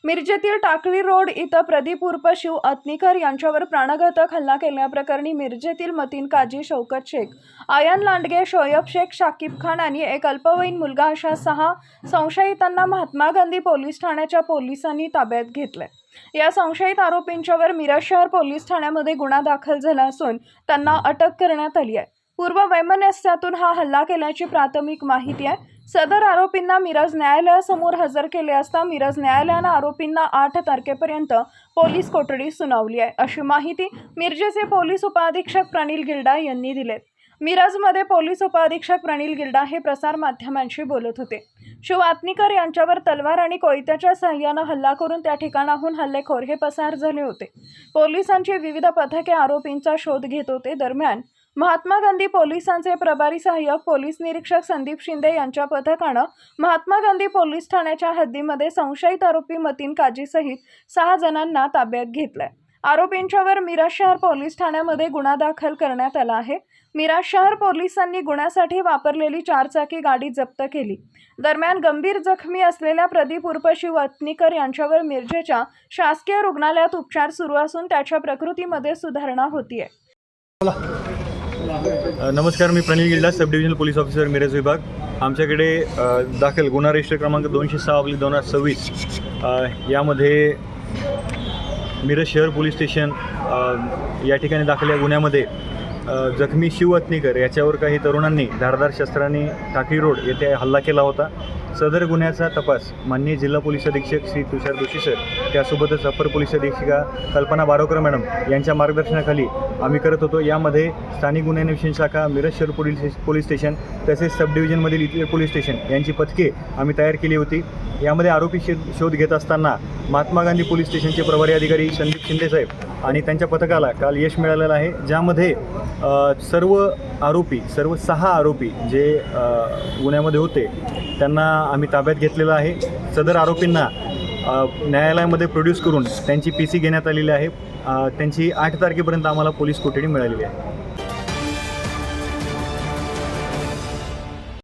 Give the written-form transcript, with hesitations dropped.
मिरजेतील टाकळी रोड इथं प्रदीप उर्फ शिव अत्नीकर यांच्यावर प्राणघातक हल्ला केल्याप्रकरणी मिरजेतील मतीन काजी, शौकत शेख, आयन लांडगे, शोयब शेख, शाकिब खान आणि एक अल्पवयीन मुलगा अशा 6 संशयितांना महात्मा गांधी पोलीस ठाण्याच्या पोलिसांनी ताब्यात घेतले। या संशयित आरोपींच्यावर मिरज शहर पोलीस ठाण्यामध्ये गुन्हा दाखल झाला असून त्यांना अटक करण्यात आली आहे। पूर्व वैमनस्यातून हा हल्ला केल्याची प्राथमिक माहिती आहे। सदर आरोपींना मिरज न्यायालयासमोर हजर केले असता मिरज न्यायालयाने आरोपींना 8 तारखेपर्यंत पोलीस कोठडी सुनावली आहे, अशी माहिती मिरजेचे पोलीस उपअधीक्षक प्रणिल गिल्डा यांनी दिली। मिरजमध्ये पोलीस उपअधीक्षक प्रणिल गिल्डा हे प्रसार माध्यमांशी बोलत होते। शिव अत्नीकर यांच्यावर तलवार आणि कोयत्याच्या सहाय्याने हल्ला करून त्या ठिकाणाहून हल्लेखोर हे पसार झाले होते। पोलिसांची विविध पथके आरोपींचा शोध घेत होते। दरम्यान महात्मा गांधी पोलिसांचे प्रभारी सहाय्यक पोलीस निरीक्षक संदीप शिंदे यांच्या पथकाने महात्मा गांधी पोलीस ठाण्याच्या हद्दीमध्ये संशयित आरोपी मतीन काजी सहित 6 जणांना ताब्यात घेतले। आरोपींच्यावर मिरज शहर पोलीस ठाण्यामध्ये गुन्हा दाखल करण्यात आला आहे। मिरज शहर पोलिसांनी गुन्ह्यासाठी वापरलेली 4 चाकी गाडी जप्त केली। दरम्यान गंभीर जखमी असलेल्या प्रदीप उर्फ शिव अत्नीकर यांच्यावर मिरजेच्या शासकीय रुग्णालयात उपचार सुरू असून त्याच्या प्रकृतीमध्ये सुधारणा होतीये। नमस्कार, मी Pranil Gilda, sub divisional police officer Miraj विभाग। आमच्याकडे दाखल गुन्हा रजिस्टर क्रमांक 206/2026 यामध्ये मिरज शहर पोलीस स्टेशन या ठिकाणी दाखल या गुन्ह्यामध्ये जखमी शिव अत्नीकर याच्यावर काही तरुणांनी धारदार शस्त्रांनी टाकळी रोड येथे हल्ला केला होता। सदर गुन्ह्याचा तपास माननीय जिल्हा पोलीस अधीक्षक श्री तुषार जोशी सर, त्यासोबतच अपर पोलीस अधीक्षिका कल्पना बारोकर मॅडम यांच्या मार्गदर्शनाखाली आम्ही करत होतो। यामध्ये स्थानिक गुन्हे अन्वेषण शाखा, मिरज शहर पोलीस स्टेशन तसेच सब डिव्हिजनमधील इतर पोलीस स्टेशन यांची पथके आम्ही तयार केली होती। यामध्ये आरोपी शोध घेत असताना महात्मा गांधी पोलीस स्टेशनचे प्रभारी अधिकारी संदीप शिंदे साहेब आणि त्यांच्या पथकाला काल यश मिळालेलं आहे, ज्यामध्ये सर्व 6 आरोपी जे गुन्ह्यामध्ये होते त्यांना आम्ही ताब्यात घेतलेलं आहे। सदर आरोपींना न्यायालयामध्ये प्रोड्यूस करून त्यांची PC घेण्यात आलेली आहे। त्यांची 8 तारखेपर्यंत आम्हाला पोलीस कोठडी मिळालेली आहे।